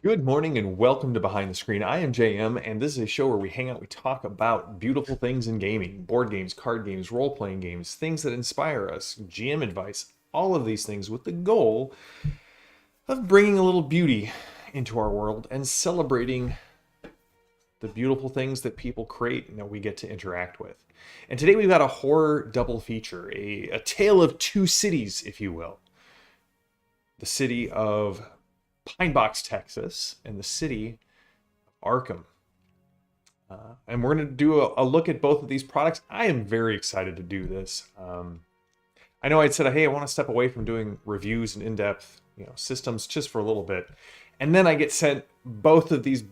Good morning and welcome to Behind the Screen. I am JM, and this is a show where we hang out, we talk about beautiful things in gaming, board games, card games, role-playing games, things that inspire us, GM advice, all of these things with the goal of bringing a little beauty into our world and celebrating the beautiful things that people create and that we get to interact with. And today we've got a horror double feature, a tale of two cities, if you will. The city of Pinebox, Texas, and the city of Arkham. And we're going to do a look at both of these products. I am very excited to do this. I know I'd said, hey, I want to step away from doing reviews and in-depth, systems just for a little bit. And then I get sent both of these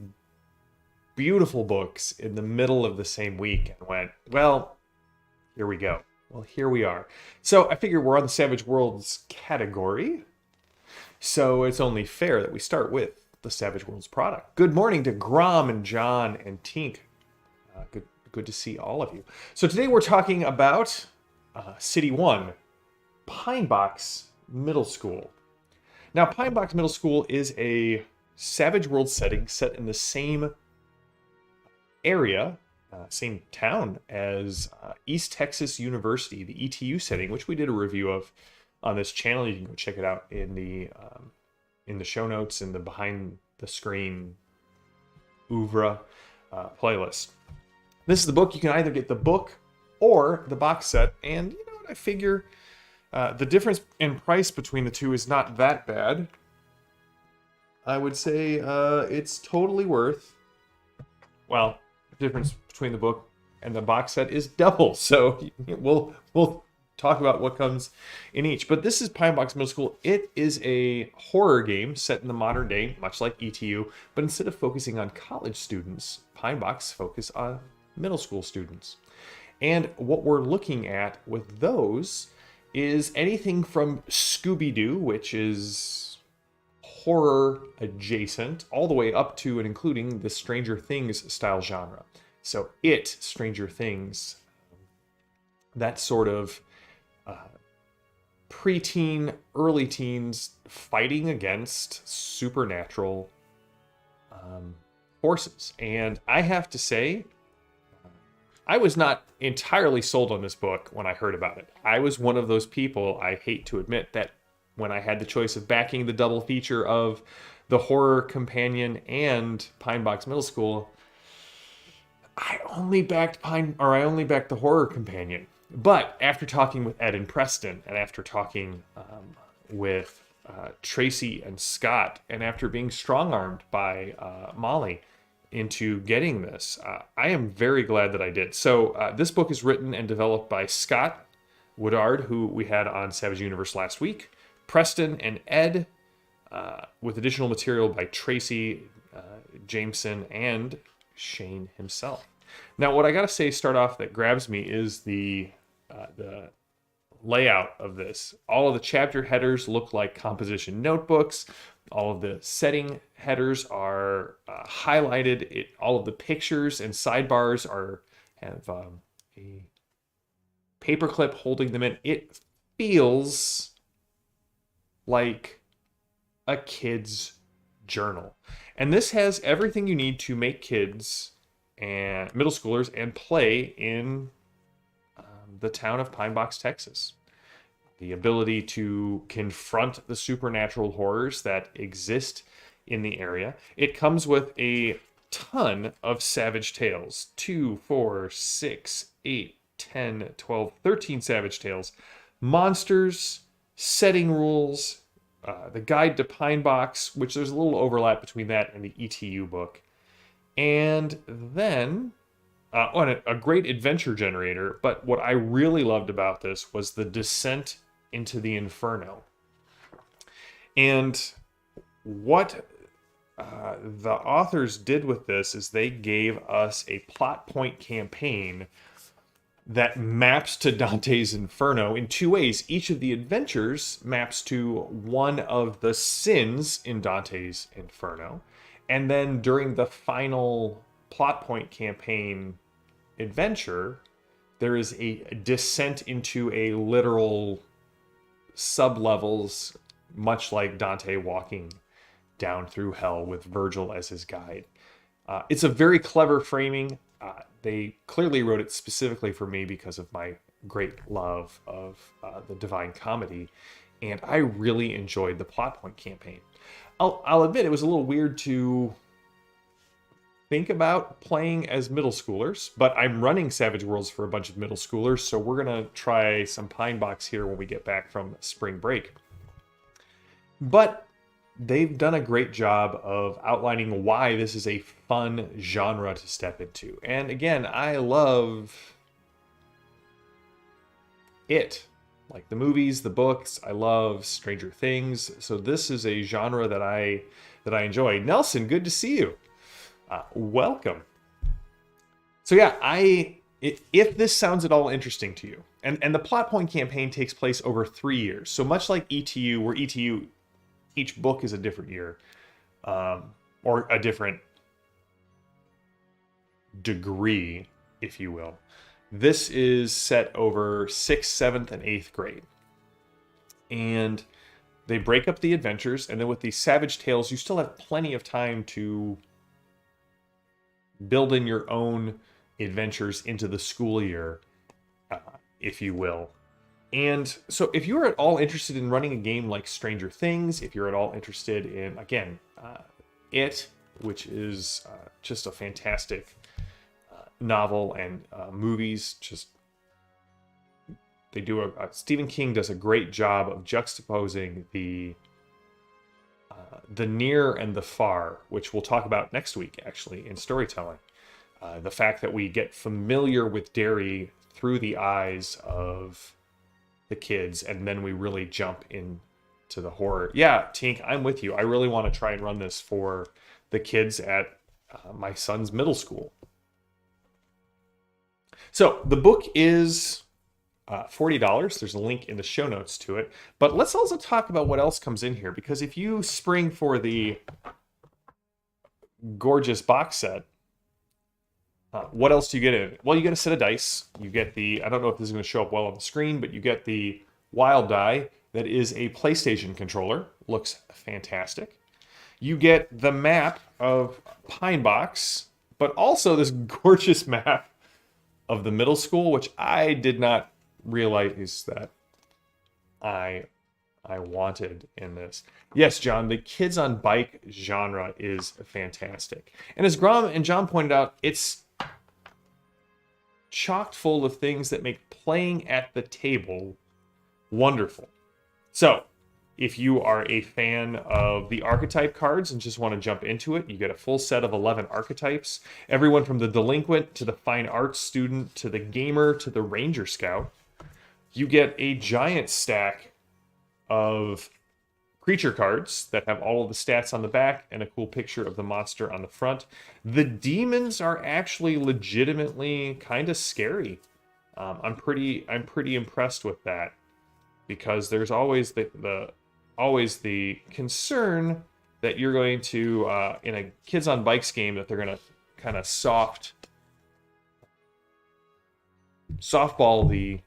beautiful books in the middle of the same week and went, well, here we go. Well, here we are. So I figure we're on the Savage Worlds category. So it's only fair that we start with the Savage Worlds product. Good morning to Grom and John and Tink. Good to see all of you. So today we're talking about City 1, Pinebox Middle School. Now, Pinebox Middle School is a Savage Worlds setting set in the same area, same town as East Texas University, the ETU setting, which we did a review of on this channel. You can go check it out in the show notes in the behind the screen oeuvre playlist. This is the book. You can either get the book or the box set, and you know what, I figure the difference in price between the two is not that bad. I would say it's totally worth, well, the difference between the book and the box set is double, so we'll talk about what comes in each. But this is Pinebox Middle School. It is a horror game set in the modern day, much like ETU, but instead of focusing on college students, Pinebox focus on middle school students. And what we're looking at with those is anything from Scooby-Doo, which is horror adjacent, all the way up to and including the Stranger Things style genre. So Stranger Things, that sort of preteen, early teens fighting against supernatural forces. And I have to say, I was not entirely sold on this book when I heard about it. I was one of those people, I hate to admit, that when I had the choice of backing the double feature of the horror companion and Pinebox Middle School, I only backed the horror companion. But after talking with Ed and Preston, and after talking with Tracy and Scott, and after being strong-armed by Molly into getting this, I am very glad that I did. So this book is written and developed by Scott Woodard, who we had on Savage Universe last week, Preston and Ed, with additional material by Tracy, Jameson, and Shane himself. Now, what I gotta say, start off, that grabs me is the layout of this. All of the chapter headers look like composition notebooks. All of the setting headers are highlighted. All of the pictures and sidebars have a paperclip holding them in. It feels like a kid's journal. And this has everything you need to make kids and middle schoolers and play in the town of Pinebox, Texas. The ability to confront the supernatural horrors that exist in the area. It comes with a ton of savage tales. 2, 4, 6, 8, 10, 12, 13 savage tales. Monsters, setting rules, the guide to Pinebox, which there's a little overlap between that and the ETU book. And then a great adventure generator. But what I really loved about this was the descent into the Inferno. And what the authors did with this is they gave us a plot point campaign that maps to Dante's Inferno in two ways. Each of the adventures maps to one of the sins in Dante's Inferno. And then during the final plot point campaign adventure, there is a descent into a literal sub-levels, much like Dante walking down through hell with Virgil as his guide. It's a very clever framing. They clearly wrote it specifically for me because of my great love of the Divine Comedy, and I really enjoyed the plot point campaign. I'll admit it was a little weird to think about playing as middle schoolers, but I'm running Savage Worlds for a bunch of middle schoolers, so we're going to try some Pinebox here when we get back from spring break. But they've done a great job of outlining why this is a fun genre to step into. And again, I love it. Like the movies, the books, I love Stranger Things. So this is a genre that I enjoy. Nelson, good to see you. Welcome. So yeah, if this sounds at all interesting to you, and the plot point campaign takes place over 3 years. So much like ETU, where ETU, each book is a different year, or a different degree, if you will. This is set over 6th, 7th, and 8th grade. And they break up the adventures, and then with these Savage Tales, you still have plenty of time to build in your own adventures into the school year, if you will. And so if you're at all interested in running a game like Stranger Things, if you're at all interested in, again, It, which is just a fantastic novel, and movies, just they do Stephen King does a great job of juxtaposing the near and the far, which we'll talk about next week, actually, in storytelling. The fact that we get familiar with Derry through the eyes of the kids, and then we really jump into the horror. Yeah, Tink, I'm with you. I really want to try and run this for the kids at my son's middle school. So the book is $40. There's a link in the show notes to it. But let's also talk about what else comes in here, because if you spring for the gorgeous box set, what else do you get in it? Well, you get a set of dice. You get the, I don't know if this is going to show up well on the screen, but you get the Wild Die that is a PlayStation controller. Looks fantastic. You get the map of Pinebox, but also this gorgeous map of the middle school, which I did not realize that I wanted in this. Yes, John, the kids on bike genre is fantastic. And as Grom and John pointed out, it's chock full of things that make playing at the table wonderful. So, if you are a fan of the archetype cards and just want to jump into it, you get a full set of 11 archetypes. Everyone from the delinquent to the fine arts student to the gamer to the ranger scout. You get a giant stack of creature cards that have all of the stats on the back and a cool picture of the monster on the front. The demons are actually legitimately kind of scary. I'm pretty impressed with that, because there's always the concern that you're going to in a kids on bikes game that they're going to kind of softball the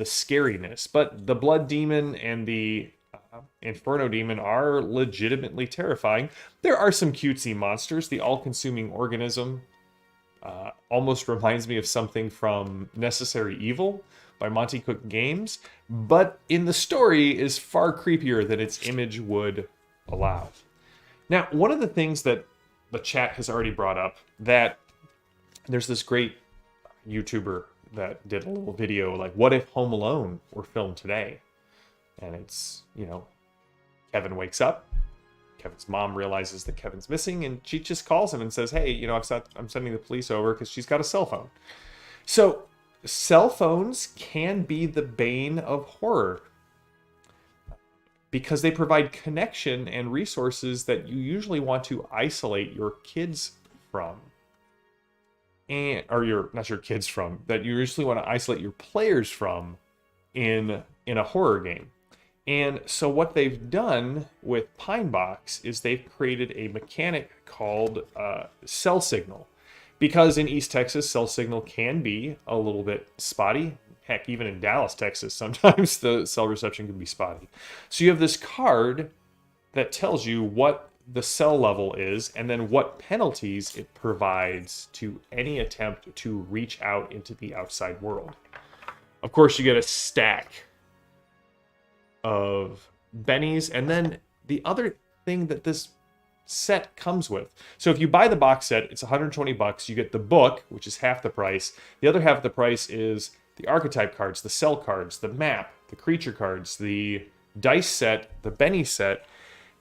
scariness. But the blood demon and the inferno demon are legitimately terrifying. There are some cutesy monsters. The all-consuming organism almost reminds me of something from Necessary Evil by Monty Cook Games, but in the story is far creepier than its image would allow. Now, one of the things that the chat has already brought up, that there's this great YouTuber that did a little video like, what if Home Alone were filmed today? And it's, Kevin wakes up, Kevin's mom realizes that Kevin's missing, and she just calls him and says, hey, I'm sending the police over because she's got a cell phone. So cell phones can be the bane of horror, because they provide connection and resources that you usually want to isolate your kids from. That you usually want to isolate your players from in a horror game. And so what they've done with Pinebox is they've created a mechanic called cell signal. Because in East Texas, cell signal can be a little bit spotty. Heck, even in Dallas, Texas, sometimes the cell reception can be spotty. So you have this card that tells you what the cell level is and then what penalties it provides to any attempt to reach out into the outside world. Of course, you get a stack of bennies, and then the other thing that this set comes with. So if you buy the box set, it's $120. You get the book, which is half the price. The other half of the price is the archetype cards, the cell cards, the map, the creature cards, the dice set, the Benny set,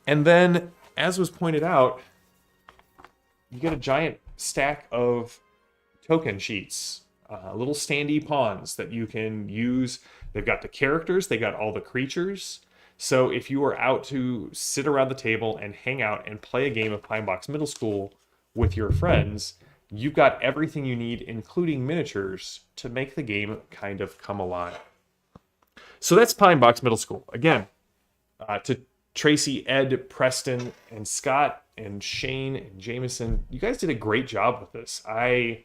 and then, as was pointed out, you get a giant stack of token sheets, little standee pawns that you can use. They've got the characters, they got all the creatures. So if you are out to sit around the table and hang out and play a game of Pinebox Middle School with your friends, you've got everything you need, including miniatures, to make the game kind of come alive. So that's Pinebox Middle School. Again, to Tracy, Ed, Preston, and Scott, and Shane, and Jameson, you guys did a great job with this. I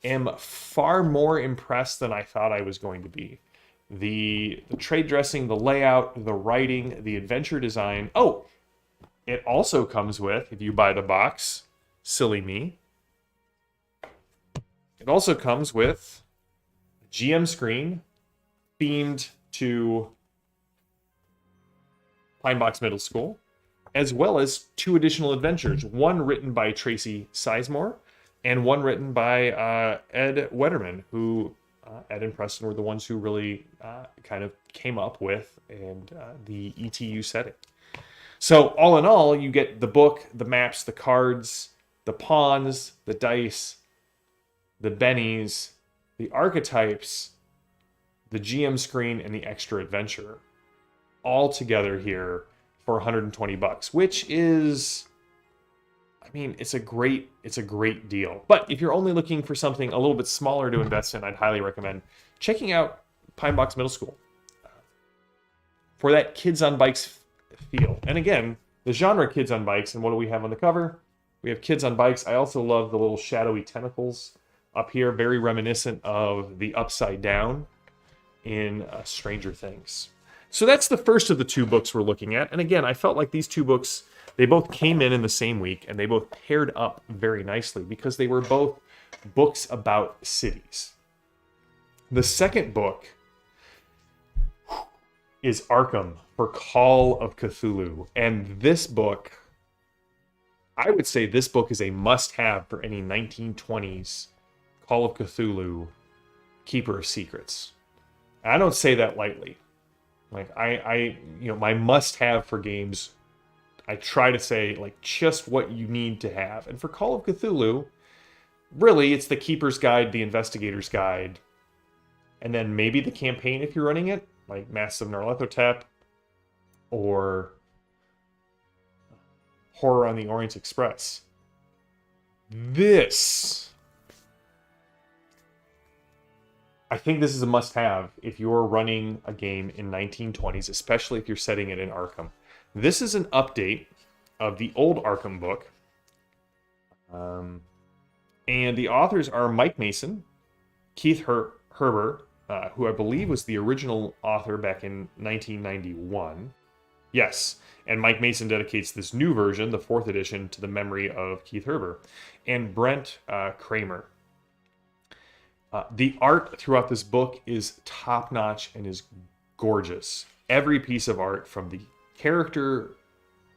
am far more impressed than I thought I was going to be. The trade dressing, the layout, the writing, the adventure design. Oh, it also comes with, if you buy the box, silly me, it also comes with a GM screen themed to Pinebox Middle School, as well as 2 additional adventures, one written by Tracy Sizemore and one written by Ed Wetterman, who Ed and Preston were the ones who really kind of came up with the ETU setting. So all in all, you get the book, the maps, the cards, the pawns, the dice, the bennies, the archetypes, the GM screen, and the extra adventure, all together here for $120, which is, I mean, it's a great deal. But if you're only looking for something a little bit smaller to invest in, I'd highly recommend checking out Pinebox Middle School for that kids on bikes feel. And again, the genre kids on bikes, and what do we have on the cover? We have kids on bikes. I also love the little shadowy tentacles up here, very reminiscent of the Upside Down in Stranger Things. So that's the first of the 2 books we're looking at. And again, I felt like these 2 books, they both came in the same week, and they both paired up very nicely because they were both books about cities. The second book is Arkham for Call of Cthulhu. And this book, I would say this book is a must-have for any 1920s Call of Cthulhu Keeper of Secrets. And I don't say that lightly. Like, my must-have for games, I try to say, like, just what you need to have. And for Call of Cthulhu, really, it's the Keeper's Guide, the Investigator's Guide, and then maybe the campaign if you're running it, like Masks of Nyarlathotep, or Horror on the Orient Express. I think this is a must-have if you're running a game in 1920s, especially if you're setting it in Arkham. This is an update of the old Arkham book. And the authors are Mike Mason, Keith Herber, who I believe was the original author back in 1991. Yes, and Mike Mason dedicates this new version, the 4th edition, to the memory of Keith Herber. And Brent Kramer. The art throughout this book is top-notch and is gorgeous. Every piece of art, from the character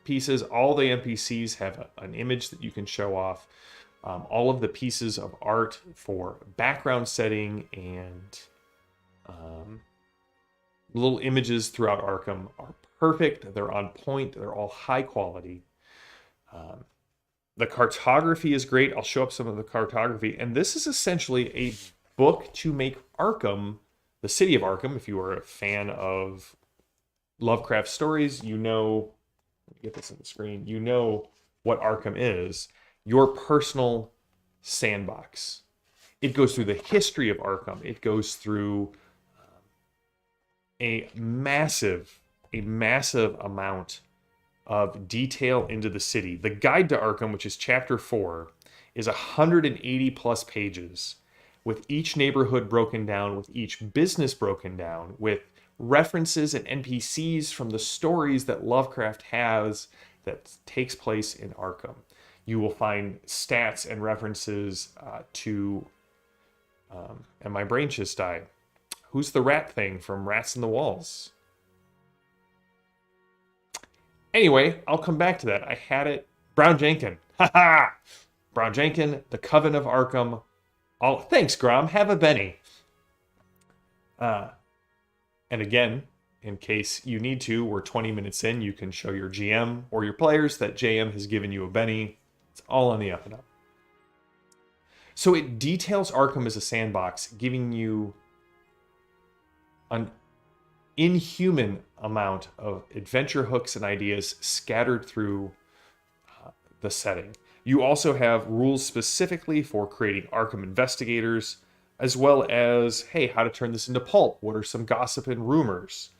pieces, all the NPCs have an image that you can show off. All of the pieces of art for background setting and little images throughout Arkham are perfect. They're on point. They're all high quality. The cartography is great. I'll show up some of the cartography. And this is essentially a book to make Arkham, the city of Arkham, if you are a fan of Lovecraft stories, you know, let me get this on the screen, you know what Arkham is, your personal sandbox. It goes through the history of Arkham. It goes through a massive amount of detail into the city. The Guide to Arkham, which is chapter 4, is 180 plus pages, with each neighborhood broken down, with each business broken down, with references and NPCs from the stories that Lovecraft has that takes place in Arkham. You will find stats and references to, and my brain just died. Who's the rat thing from Rats in the Walls? Anyway, I'll come back to that. I had it. Brown Jenkin. Ha ha! Brown Jenkin, The Coven of Arkham. Thanks, Grom. Have a Benny. And again, in case you need to, we're 20 minutes in, you can show your GM or your players that JM has given you a Benny. It's all on the up and up. So it details Arkham as a sandbox, giving you an inhuman amount of adventure hooks and ideas scattered through the setting. You also have rules specifically for creating Arkham investigators, as well as, hey, how to turn this into pulp. What are some gossip and rumors?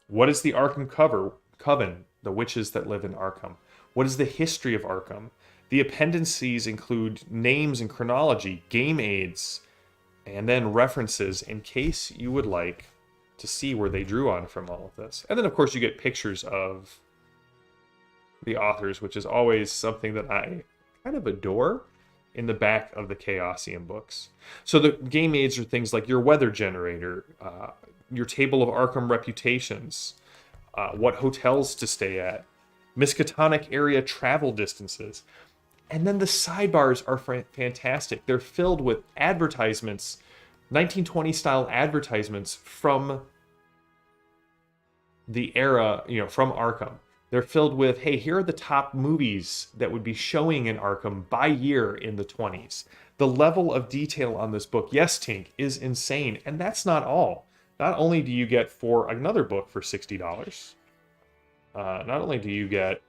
What is the Arkham Coven, the witches that live in Arkham? What is the history of Arkham? The appendices include names and chronology, game aids, and then references in case you would like to see where they drew on from all of this. And then, of course, you get pictures of the authors, which is always something that I kind of adore, in the back of the Chaosium books. So the game aids are things like your weather generator, your table of Arkham reputations, what hotels to stay at, Miskatonic area travel distances. And then the sidebars are fantastic. They're filled with advertisements, 1920 style advertisements from the era, from Arkham. They're filled with, hey, here are the top movies that would be showing in Arkham by year in the 20s. The level of detail on this book, yes, Tink, is insane. And that's not all. Not only do you get for another book for $60, not only do you get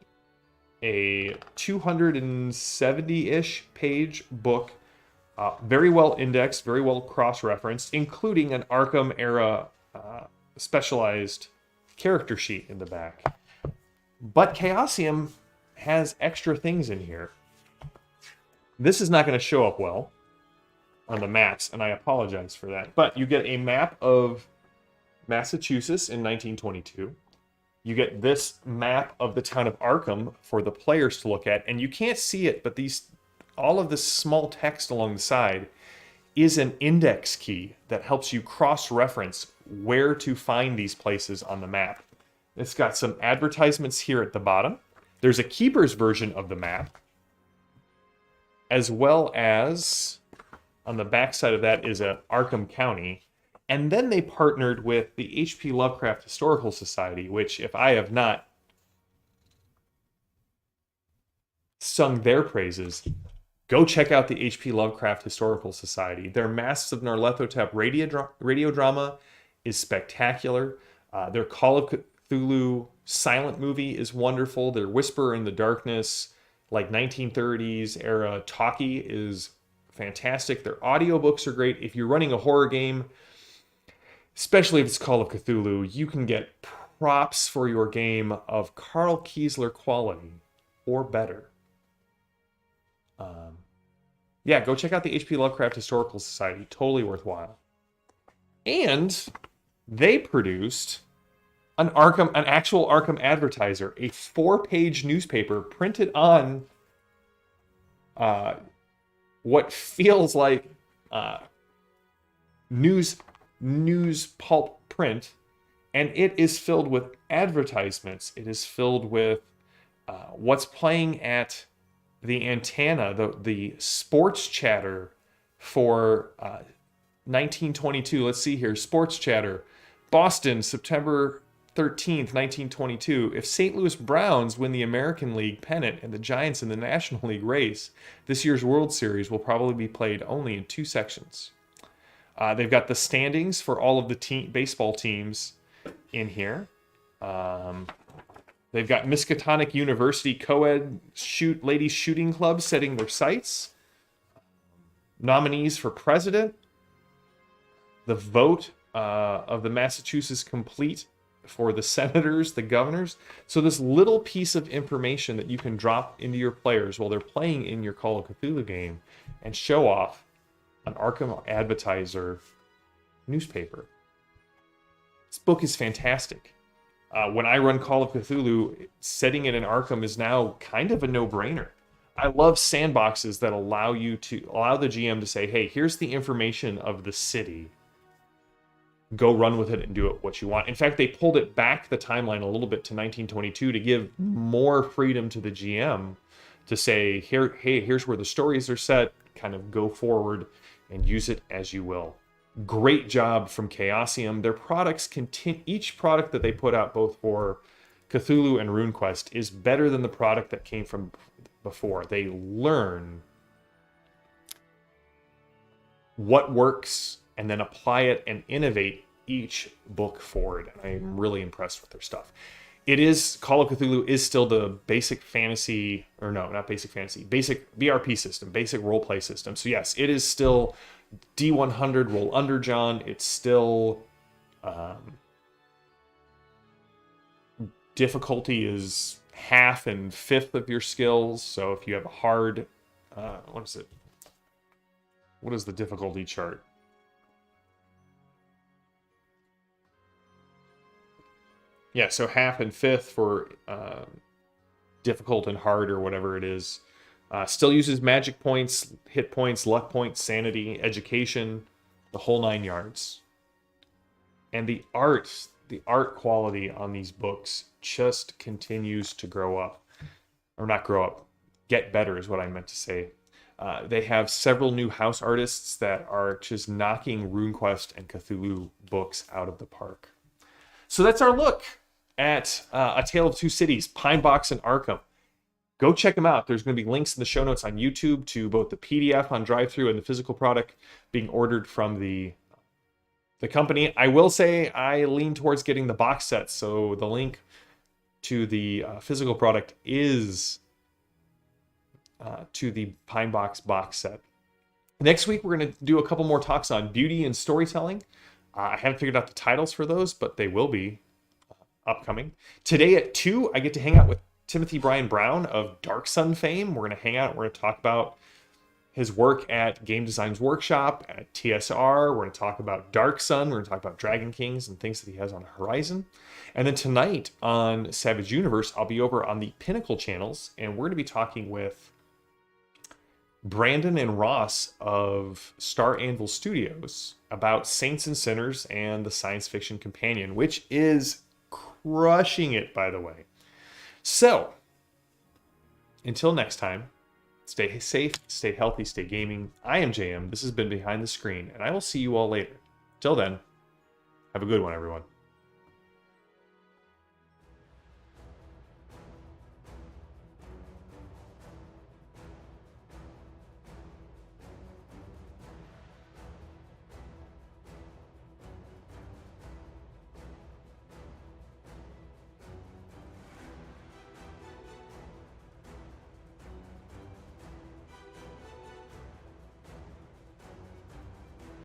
a 270-ish page book, very well indexed, very well cross-referenced, including an Arkham era specialized character sheet in the back. But Chaosium has extra things in here. This is not going to show up well on the maps, and I apologize for that. But you get a map of Massachusetts in 1922. You get this map of the town of Arkham for the players to look at, and you can't see it, but all of this small text along the side is an index key that helps you cross-reference where to find these places on the map. It's got some advertisements here at the bottom. There's a keeper's version of the map, as well as on the back side of that is a Arkham County. And then they partnered with the H.P. Lovecraft Historical Society, which, if I have not sung their praises, go check out the H.P. Lovecraft Historical Society. Their Masks of Nyarlathotep radio drama is spectacular. Their Call of Cthulhu silent movie is wonderful. Their Whisper in the Darkness, like 1930s era talkie, is fantastic. Their audiobooks are great. If you're running a horror game, especially if it's Call of Cthulhu, you can get props for your game of Carl Kiesler quality or better. Yeah, go check out the H.P. Lovecraft Historical Society. Totally worthwhile. And they produced an actual Arkham Advertiser, a 4-page newspaper printed on what feels like news pulp print, and it is filled with advertisements. It is filled with what's playing at the antenna, the sports chatter for 1922. Let's see here, sports chatter. Boston, September 13th, 1922. If St. Louis Browns win the American League pennant and the Giants in the National League race, this year's World Series will probably be played only in 2 sections. They've got the standings for all of the baseball teams in here. They've got Miskatonic University co-ed ladies shooting club setting their sights. Nominees for president. The vote of the Massachusetts complete for the senators, the governors. So this little piece of information that you can drop into your players while they're playing in your Call of Cthulhu game and show off an Arkham Advertiser newspaper. This book is fantastic. When I run Call of Cthulhu, setting it in Arkham is now kind of a no-brainer. I love sandboxes that allow the GM to say, hey, here's the information of the city. Go run with it and do it what you want. In fact, they pulled it back the timeline a little bit to 1922 to give more freedom to the GM to say, hey, here's where the stories are set, kind of go forward and use it as you will. Great job from Chaosium. Their products each product that they put out, both for Cthulhu and RuneQuest, is better than the product that came from before. They learn what works and then apply it and innovate each book forward. And I am really impressed with their stuff. Call of Cthulhu is still the basic fantasy, or no, not basic fantasy, basic BRP system, basic roleplay system. So yes, it is still D100 roll underjohn. It's still difficulty is half and fifth of your skills. So if you have a hard, what is it? What is the difficulty chart? Yeah, so half and fifth for difficult and hard or whatever it is. Still uses magic points, hit points, luck points, sanity, education, the whole 9 yards. And the art quality on these books just continues to grow up. Or not grow up, get better is what I meant to say. They have several new house artists that are just knocking RuneQuest and Cthulhu books out of the park. So that's our look at A Tale of Two Cities, Pinebox and Arkham. Go check them out. There's going to be links in the show notes on YouTube to both the PDF on drive-thru and the physical product being ordered from the company. I will say I lean towards getting the box set, so the link to the physical product is to the Pinebox box set. Next week, we're going to do a couple more talks on beauty and storytelling. I haven't figured out the titles for those, but they will be upcoming. Today at 2, I get to hang out with Timothy Brian Brown of Dark Sun fame. We're going to hang out. We're going to talk about his work at Game Design's Workshop, at TSR. We're going to talk about Dark Sun. We're going to talk about Dragon Kings and things that he has on the horizon. And then tonight on Savage Universe, I'll be over on the Pinnacle channels, and we're going to be talking with Brandon and Ross of Star Anvil Studios about Saints and Sinners and the Science Fiction Companion, which is crushing it, by the way. So, until next time, stay safe, stay healthy, stay gaming. I am JM. This has been Behind the Screen, and I will see you all later. Till then, have a good one, everyone.